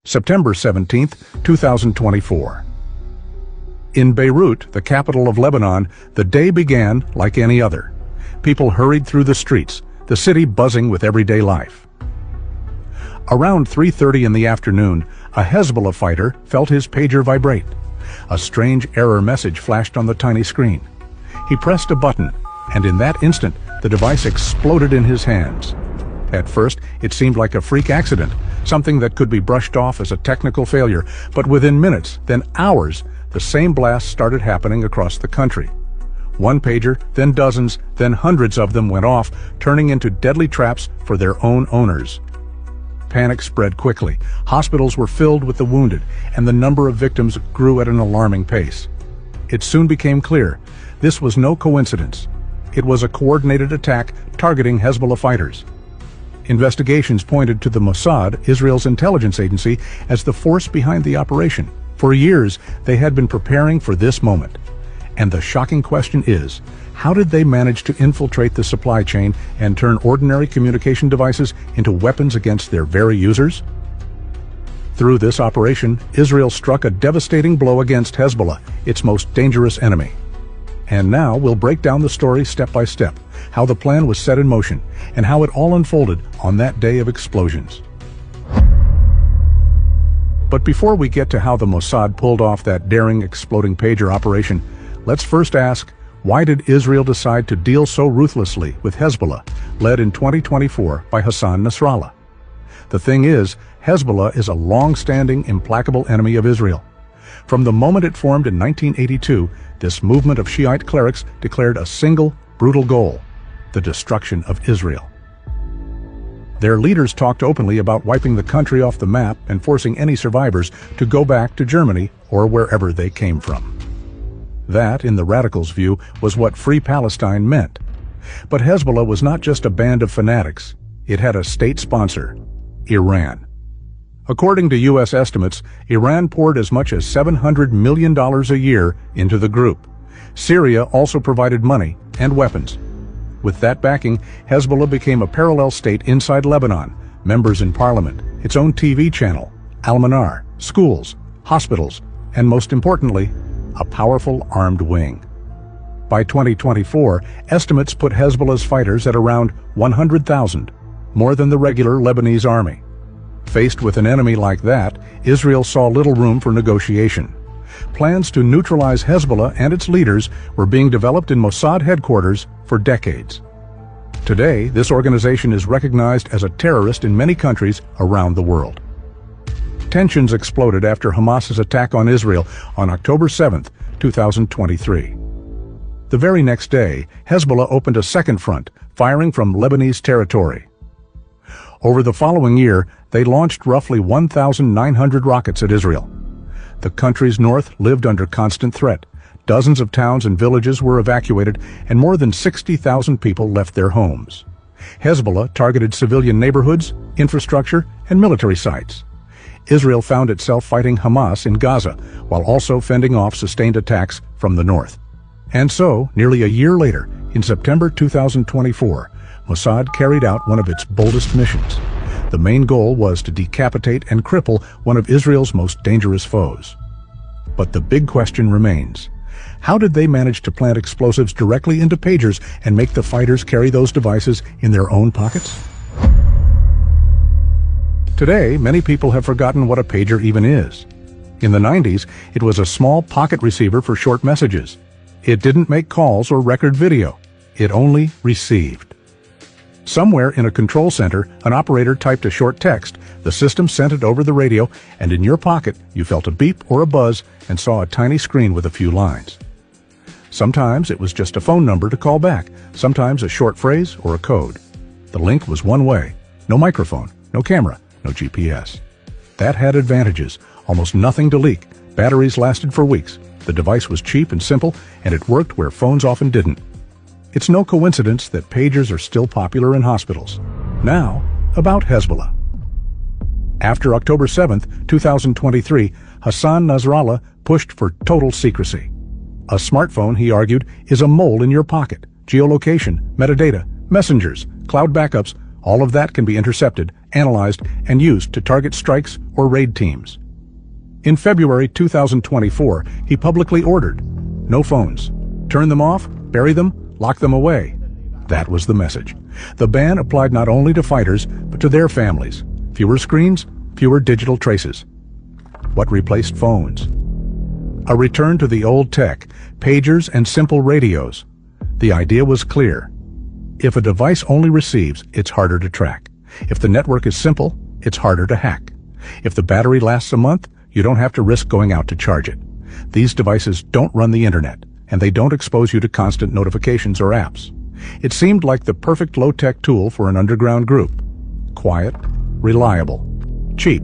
September 17, 2024. In Beirut, the capital of Lebanon, the day began like any other. People hurried through the streets, the city buzzing with everyday life. Around 3:30 in the afternoon, a Hezbollah fighter felt his pager vibrate. A strange error message flashed on the tiny screen. He pressed a button, and in that instant, the device exploded in his hands. At first, it seemed like a freak accident, something that could be brushed off as a technical failure, but within minutes, then hours, the same blast started happening across the country. One pager, then dozens, then hundreds of them went off, turning into deadly traps for their own owners. Panic spread quickly. Hospitals were filled with the wounded, and the number of victims grew at an alarming pace. It soon became clear this was no coincidence. It was a coordinated attack targeting Hezbollah fighters. Investigations pointed to the Mossad, Israel's intelligence agency, as the force behind the operation. For years, they had been preparing for this moment. And the shocking question is, how did they manage to infiltrate the supply chain and turn ordinary communication devices into weapons against their very users? Through this operation, Israel struck a devastating blow against Hezbollah, its most dangerous enemy. And now we'll break down the story step by step, how the plan was set in motion, and how it all unfolded on that day of explosions. But before we get to how the Mossad pulled off that daring exploding pager operation, let's first ask, why did Israel decide to deal so ruthlessly with Hezbollah, led in 2024 by Hassan Nasrallah? The thing is, Hezbollah is a long-standing, implacable enemy of Israel. From the moment it formed in 1982, this movement of Shiite clerics declared a single, brutal goal: the destruction of Israel. Their leaders talked openly about wiping the country off the map and forcing any survivors to go back to Germany or wherever they came from. That, in the radicals' view, was what Free Palestine meant. But Hezbollah was not just a band of fanatics. It had a state sponsor: Iran. According to U.S. estimates, Iran poured as much as $700 million a year into the group. Syria also provided money and weapons. With that backing, Hezbollah became a parallel state inside Lebanon, members in parliament, its own TV channel, Al-Manar, schools, hospitals, and most importantly, a powerful armed wing. By 2024, estimates put Hezbollah's fighters at around 100,000, more than the regular Lebanese army. Faced with an enemy like that, Israel saw little room for negotiation. Plans to neutralize Hezbollah and its leaders were being developed in Mossad headquarters for decades. Today, this organization is recognized as a terrorist in many countries around the world. Tensions exploded after Hamas's attack on Israel on October 7, 2023. The very next day, Hezbollah opened a second front, firing from Lebanese territory. Over the following year, they launched roughly 1,900 rockets at Israel. The country's north lived under constant threat. Dozens of towns and villages were evacuated, and more than 60,000 people left their homes. Hezbollah targeted civilian neighborhoods, infrastructure, and military sites. Israel found itself fighting Hamas in Gaza, while also fending off sustained attacks from the north. And so, nearly a year later, in September 2024, Mossad carried out one of its boldest missions. The main goal was to decapitate and cripple one of Israel's most dangerous foes. But the big question remains: how did they manage to plant explosives directly into pagers and make the fighters carry those devices in their own pockets? Today, many people have forgotten what a pager even is. In the 90s, it was a small pocket receiver for short messages. It didn't make calls or record video. It only received. Somewhere in a control center, an operator typed a short text, the system sent it over the radio, and in your pocket, you felt a beep or a buzz and saw a tiny screen with a few lines. Sometimes it was just a phone number to call back, sometimes a short phrase or a code. The link was one way: no microphone, no camera, no GPS. That had advantages: almost nothing to leak, batteries lasted for weeks, the device was cheap and simple, and it worked where phones often didn't. It's no coincidence that pagers are still popular in hospitals. Now, about Hezbollah. After October 7, 2023, Hassan Nasrallah pushed for total secrecy. A smartphone, he argued, is a mole in your pocket. Geolocation, metadata, messengers, cloud backups, All of that can be intercepted, analyzed, and used to target strikes or raid teams. In February 2024, he publicly ordered, "No phones. Turn them off, bury them, lock them away." That was the message. The ban applied not only to fighters, but to their families. Fewer screens, fewer digital traces. What replaced phones? A return to the old tech, pagers and simple radios. The idea was clear. If a device only receives, it's harder to track. If the network is simple, it's harder to hack. If the battery lasts a month, you don't have to risk going out to charge it. These devices don't run the internet, and they don't expose you to constant notifications or apps. It seemed like the perfect low-tech tool for an underground group. Quiet, reliable, cheap.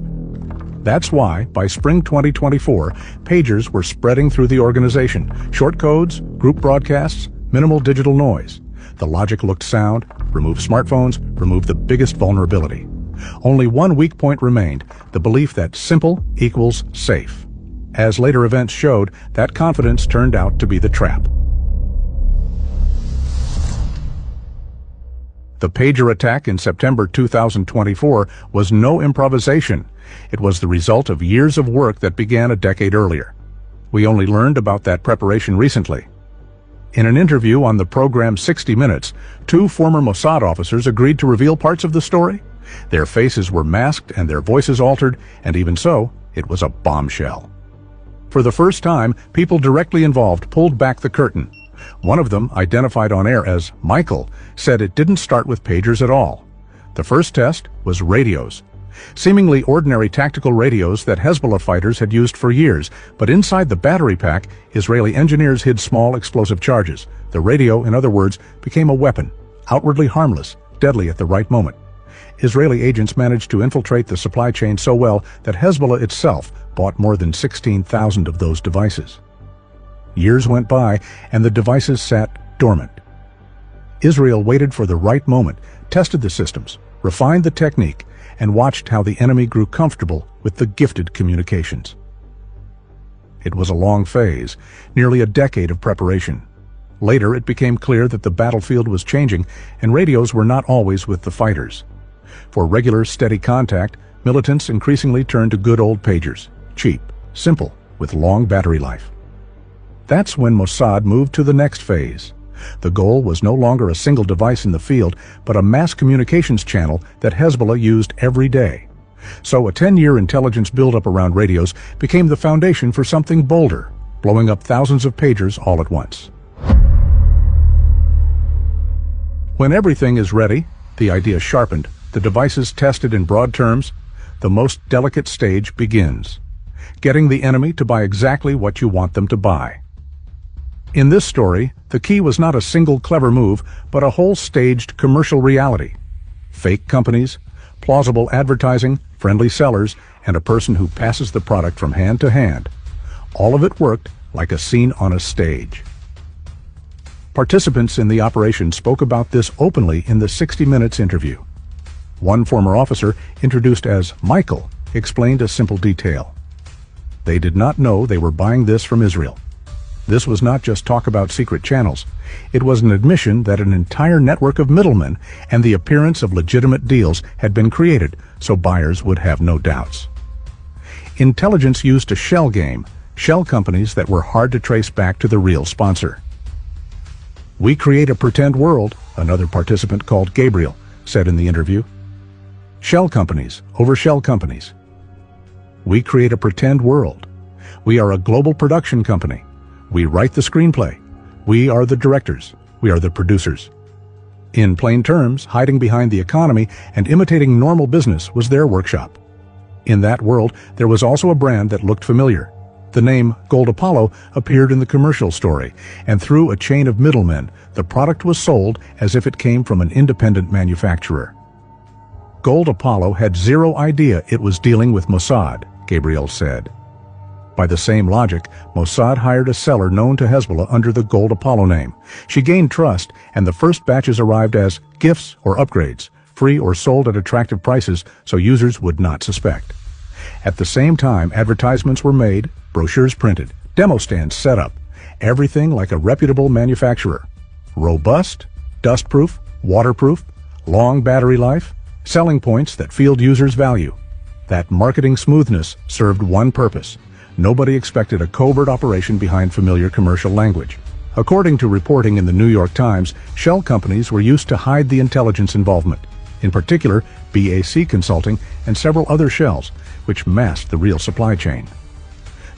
That's why, by spring 2024, pagers were spreading through the organization. Short codes, group broadcasts, minimal digital noise. The logic looked sound. Remove smartphones, remove the biggest vulnerability. Only one weak point remained, the belief that simple equals safe. As later events showed, that confidence turned out to be the trap. The pager attack in September 2024 was no improvisation. It was the result of years of work that began a decade earlier. We only learned about that preparation recently. In an interview on the program 60 Minutes, two former Mossad officers agreed to reveal parts of the story. Their faces were masked and their voices altered, and even so, it was a bombshell. For the first time, people directly involved pulled back the curtain. One of them, identified on air as Michael, said it didn't start with pagers at all. The first test was radios. Seemingly ordinary tactical radios that Hezbollah fighters had used for years, but inside the battery pack, Israeli engineers hid small explosive charges. The radio, in other words, became a weapon, outwardly harmless, deadly at the right moment. Israeli agents managed to infiltrate the supply chain so well that Hezbollah itself bought more than 16,000 of those devices. Years went by, and the devices sat dormant. Israel waited for the right moment, tested the systems, refined the technique, and watched how the enemy grew comfortable with the gifted communications. It was a long phase, nearly a decade of preparation. Later, it became clear that the battlefield was changing, and radios were not always with the fighters. For regular, steady contact, militants increasingly turned to good old pagers, cheap, simple, with long battery life. That's when Mossad moved to the next phase. The goal was no longer a single device in the field, but a mass communications channel that Hezbollah used every day. So a 10-year intelligence buildup around radios became the foundation for something bolder, blowing up thousands of pagers all at once. When everything is ready, the idea sharpened, the devices tested in broad terms, the most delicate stage begins. Getting the enemy to buy exactly what you want them to buy. In this story, the key was not a single clever move, but a whole staged commercial reality. Fake companies, plausible advertising, friendly sellers, and a person who passes the product from hand to hand. All of it worked like a scene on a stage. Participants in the operation spoke about this openly in the 60 Minutes interview. One former officer, introduced as Michael, explained a simple detail. They did not know they were buying this from Israel. This was not just talk about secret channels. It was an admission that an entire network of middlemen and the appearance of legitimate deals had been created, so buyers would have no doubts. Intelligence used a shell game, shell companies that were hard to trace back to the real sponsor. "We create a pretend world," another participant called Gabriel said in the interview. Shell companies over shell companies. We create a pretend world. We are a global production company. We write the screenplay. We are the directors. We are the producers. In plain terms, hiding behind the economy and imitating normal business was their workshop. In that world, there was also a brand that looked familiar. The name Gold Apollo appeared in the commercial story, and through a chain of middlemen, the product was sold as if it came from an independent manufacturer. Gold Apollo had zero idea it was dealing with Mossad, Gabriel said. By the same logic, Mossad hired a seller known to Hezbollah under the Gold Apollo name. She gained trust, and the first batches arrived as gifts or upgrades, free or sold at attractive prices so users would not suspect. At the same time, advertisements were made, brochures printed, demo stands set up, everything like a reputable manufacturer. Robust, dustproof, waterproof, Long battery life, selling points that field users value. That marketing smoothness served one purpose. Nobody expected a covert operation behind familiar commercial language. According to reporting in the New York Times, shell companies were used to hide the intelligence involvement, in particular BAC Consulting and several other shells, which masked the real supply chain.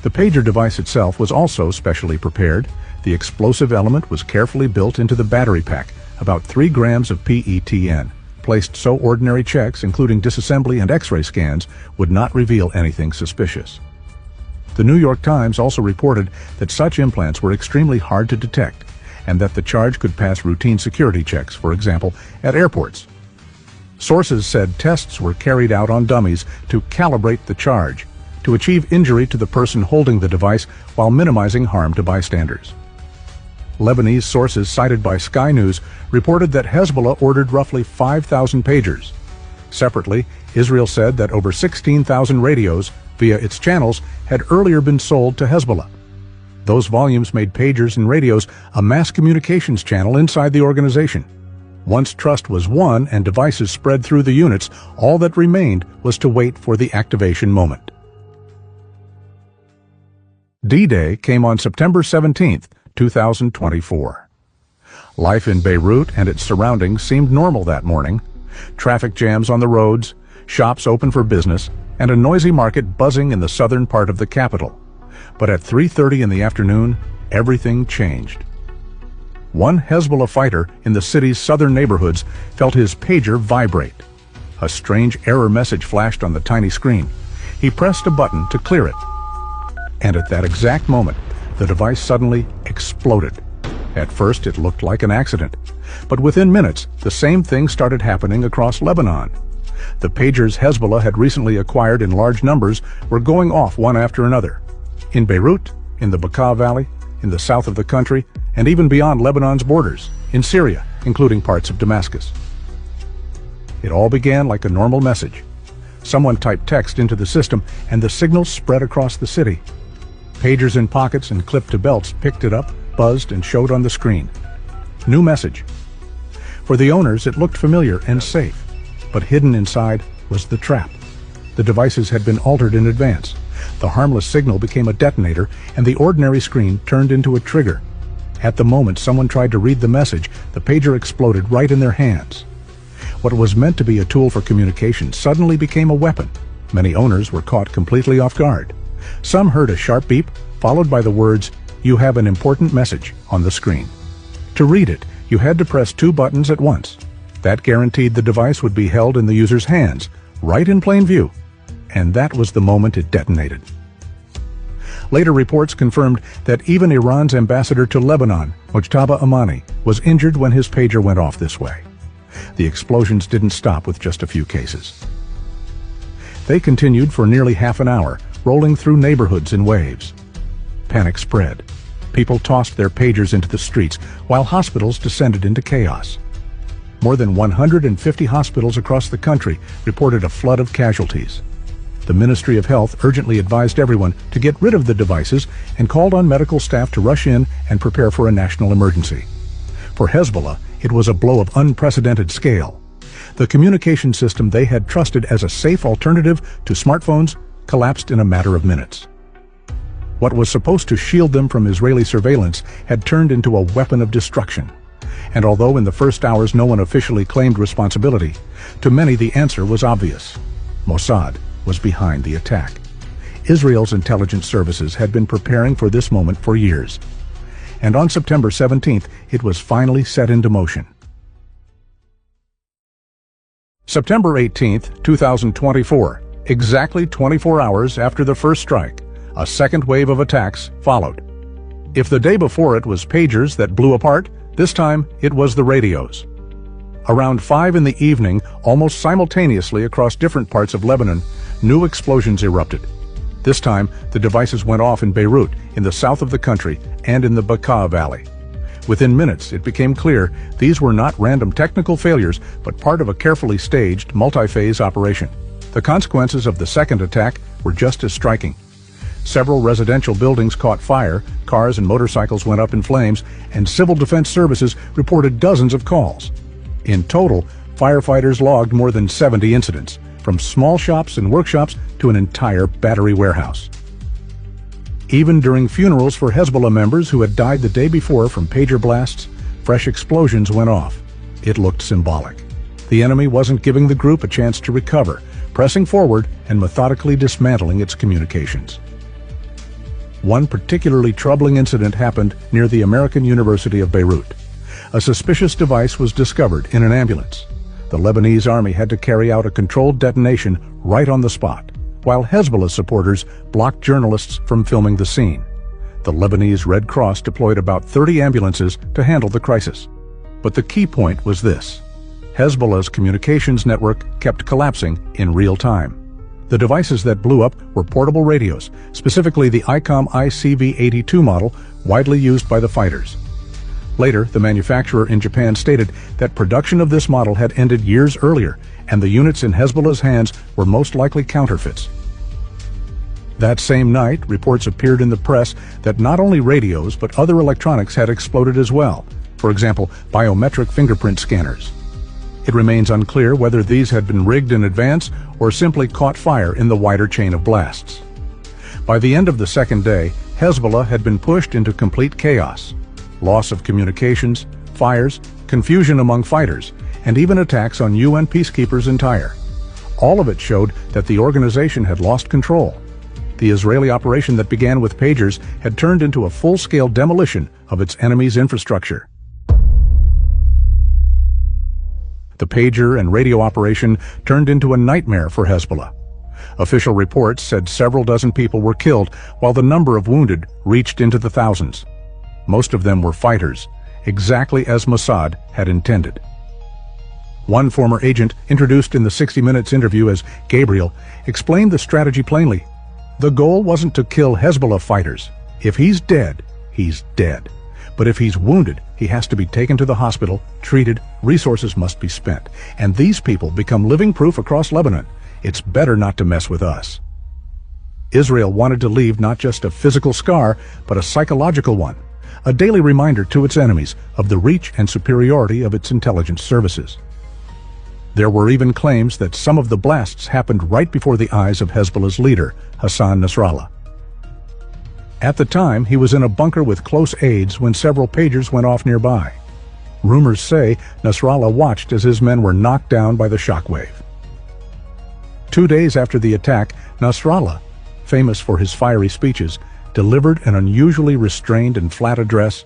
The pager device itself was also specially prepared. The explosive element was carefully built into the battery pack, about 3 grams of PETN, placed so ordinary checks, including disassembly and X-ray scans, would not reveal anything suspicious. The New York Times also reported that such implants were extremely hard to detect, and that the charge could pass routine security checks, for example, at airports. Sources said tests were carried out on dummies to calibrate the charge, to achieve injury to the person holding the device while minimizing harm to bystanders. Lebanese sources cited by Sky News reported that Hezbollah ordered roughly 5,000 pagers. Separately, Israel said that over 16,000 radios, via its channels, had earlier been sold to Hezbollah. Those volumes made pagers and radios a mass communications channel inside the organization. Once trust was won and devices spread through the units, all that remained was to wait for the activation moment. D-Day came on September 17, 2024. Life in Beirut and its surroundings seemed normal that morning. Traffic jams on the roads, shops open for business, and a noisy market buzzing in the southern part of the capital. But at 3:30 in the afternoon, everything changed. One Hezbollah fighter in the city's southern neighborhoods felt his pager vibrate. A strange error message flashed on the tiny screen. He pressed a button to clear it. And at that exact moment, the device suddenly exploded. At first, it looked like an accident. But within minutes, the same thing started happening across Lebanon. The pagers Hezbollah had recently acquired in large numbers were going off one after another. In Beirut, in the Bekaa Valley, in the south of the country, and even beyond Lebanon's borders, in Syria, including parts of Damascus. It all began like a normal message. Someone typed text into the system, and the signal spread across the city. Pagers in pockets and clipped to belts picked it up, buzzed, and showed on the screen. New message. For the owners, it looked familiar and safe, but hidden inside was the trap. The devices had been altered in advance. The harmless signal became a detonator, and the ordinary screen turned into a trigger. At the moment someone tried to read the message, the pager exploded right in their hands. What was meant to be a tool for communication suddenly became a weapon. Many owners were caught completely off guard. Some heard a sharp beep, followed by the words, "You have an important message," on the screen. To read it, you had to press 2 buttons at once. That guaranteed the device would be held in the user's hands, right in plain view. And that was the moment it detonated. Later reports confirmed that even Iran's ambassador to Lebanon, Mojtaba Amani, was injured when his pager went off this way. The explosions didn't stop with just a few cases. They continued for nearly half an hour, rolling through neighborhoods in waves. Panic spread. People tossed their pagers into the streets, while hospitals descended into chaos. More than 150 hospitals across the country reported a flood of casualties. The Ministry of Health urgently advised everyone to get rid of the devices and called on medical staff to rush in and prepare for a national emergency. For Hezbollah, it was a blow of unprecedented scale. The communication system they had trusted as a safe alternative to smartphones collapsed in a matter of minutes. What was supposed to shield them from Israeli surveillance had turned into a weapon of destruction. And although in the first hours no one officially claimed responsibility, to many the answer was obvious. Mossad was behind the attack. Israel's intelligence services had been preparing for this moment for years. And on September 17th, it was finally set into motion. September 18th, 2024, exactly 24 hours after the first strike, a second wave of attacks followed. If the day before it was pagers that blew apart, this time it was the radios. Around 5 in the evening, almost simultaneously across different parts of Lebanon, new explosions erupted. This time, the devices went off in Beirut, in the south of the country, and in the Bekaa Valley. Within minutes, it became clear these were not random technical failures, but part of a carefully staged, multi-phase operation. The consequences of the second attack were just as striking. Several residential buildings caught fire, cars and motorcycles went up in flames, and civil defense services reported dozens of calls. In total, Firefighters logged more than 70 incidents, from small shops and workshops to an entire battery warehouse. Even during funerals for Hezbollah members who had died the day before from pager blasts, fresh explosions went off. It looked symbolic. The enemy wasn't giving the group a chance to recover, pressing forward and methodically dismantling its communications. One particularly troubling incident happened near the American University of Beirut. A suspicious device was discovered in an ambulance. The Lebanese army had to carry out a controlled detonation right on the spot, while Hezbollah supporters blocked journalists from filming the scene. The Lebanese Red Cross deployed about 30 ambulances to handle the crisis. But the key point was this: Hezbollah's communications network kept collapsing in real time. The devices that blew up were portable radios, specifically the ICOM ICV-82 model, widely used by the fighters. Later, the manufacturer in Japan stated that production of this model had ended years earlier, and the units in Hezbollah's hands were most likely counterfeits. That same night, reports appeared in the press that not only radios but other electronics had exploded as well, for example, biometric fingerprint scanners. It remains unclear whether these had been rigged in advance or simply caught fire in the wider chain of blasts. By the end of the second day, Hezbollah had been pushed into complete chaos. Loss of communications, fires, confusion among fighters, and even attacks on UN peacekeepers in Tyre. All of it showed that the organization had lost control. The Israeli operation that began with pagers had turned into a full-scale demolition of its enemy's infrastructure. The pager and radio operation turned into a nightmare for Hezbollah. Official reports said several dozen people were killed, while the number of wounded reached into the thousands. Most of them were fighters, exactly as Mossad had intended. One former agent, introduced in the 60 Minutes interview as Gabriel, explained the strategy plainly. The goal wasn't to kill Hezbollah fighters. If he's dead, he's dead. But if he's wounded, he has to be taken to the hospital, treated, resources must be spent. And these people become living proof across Lebanon. It's better not to mess with us. Israel wanted to leave not just a physical scar, but a psychological one. A daily reminder to its enemies of the reach and superiority of its intelligence services. There were even claims that some of the blasts happened right before the eyes of Hezbollah's leader, Hassan Nasrallah. At the time, he was in a bunker with close aides when several pagers went off nearby. Rumors say Nasrallah watched as his men were knocked down by the shockwave. 2 days after the attack, Nasrallah, famous for his fiery speeches, delivered an unusually restrained and flat address.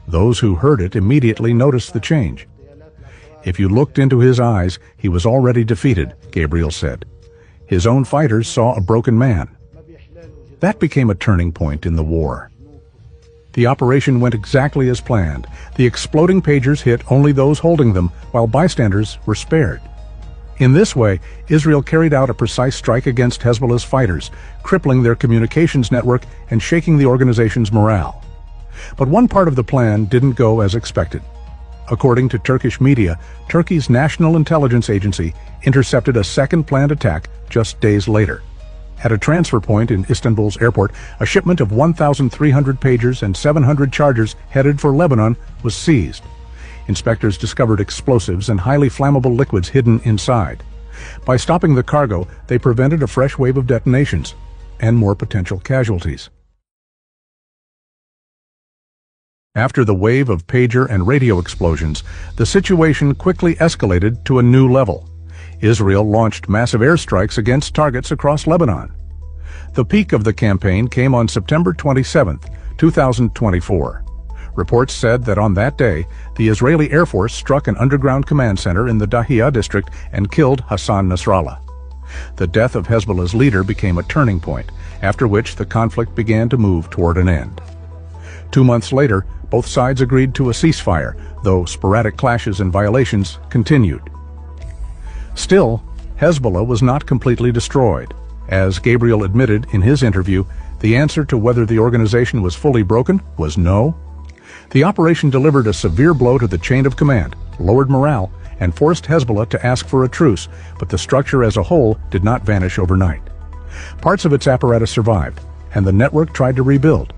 Those who heard it immediately noticed the change. If you looked into his eyes, he was already defeated, Gabriel said. His own fighters saw a broken man. That became a turning point in the war. The operation went exactly as planned. The exploding pagers hit only those holding them, while bystanders were spared. In this way, Israel carried out a precise strike against Hezbollah's fighters, crippling their communications network and shaking the organization's morale. But one part of the plan didn't go as expected. According to Turkish media, Turkey's National Intelligence Agency intercepted a second planned attack just days later. At a transfer point in Istanbul's airport, a shipment of 1,300 pagers and 700 chargers headed for Lebanon was seized. Inspectors discovered explosives and highly flammable liquids hidden inside. By stopping the cargo, they prevented a fresh wave of detonations and more potential casualties. After the wave of pager and radio explosions, the situation quickly escalated to a new level. Israel launched massive airstrikes against targets across Lebanon. The peak of the campaign came on September 27, 2024. Reports said that on that day, the Israeli Air Force struck an underground command center in the Dahiyah district and killed Hassan Nasrallah. The death of Hezbollah's leader became a turning point, after which the conflict began to move toward an end. 2 months later, both sides agreed to a ceasefire, though sporadic clashes and violations continued. Still, Hezbollah was not completely destroyed. As Gabriel admitted in his interview, the answer to whether the organization was fully broken was no. The operation delivered a severe blow to the chain of command, lowered morale, and forced Hezbollah to ask for a truce, but the structure as a whole did not vanish overnight. Parts of its apparatus survived, and the network tried to rebuild.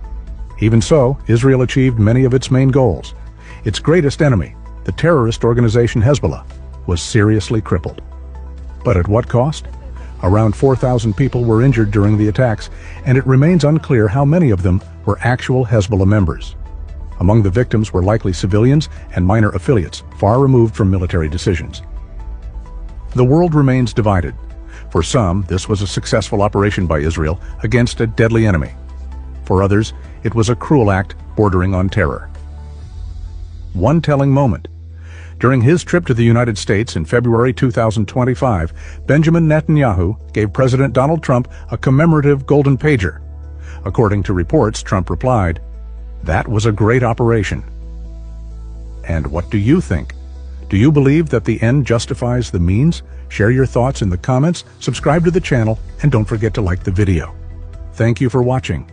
Even so, Israel achieved many of its main goals. Its greatest enemy, the terrorist organization Hezbollah, was seriously crippled. But at what cost? Around 4,000 people were injured during the attacks, and it remains unclear how many of them were actual Hezbollah members. Among the victims were likely civilians and minor affiliates, far removed from military decisions. The world remains divided. For some, this was a successful operation by Israel against a deadly enemy. For others, it was a cruel act bordering on terror. One telling moment. During his trip to the United States in February 2025, Benjamin Netanyahu gave President Donald Trump a commemorative golden pager. According to reports, Trump replied, "That was a great operation." And what do you think? Do you believe that the end justifies the means? Share your thoughts in the comments, subscribe to the channel, and don't forget to like the video. Thank you for watching.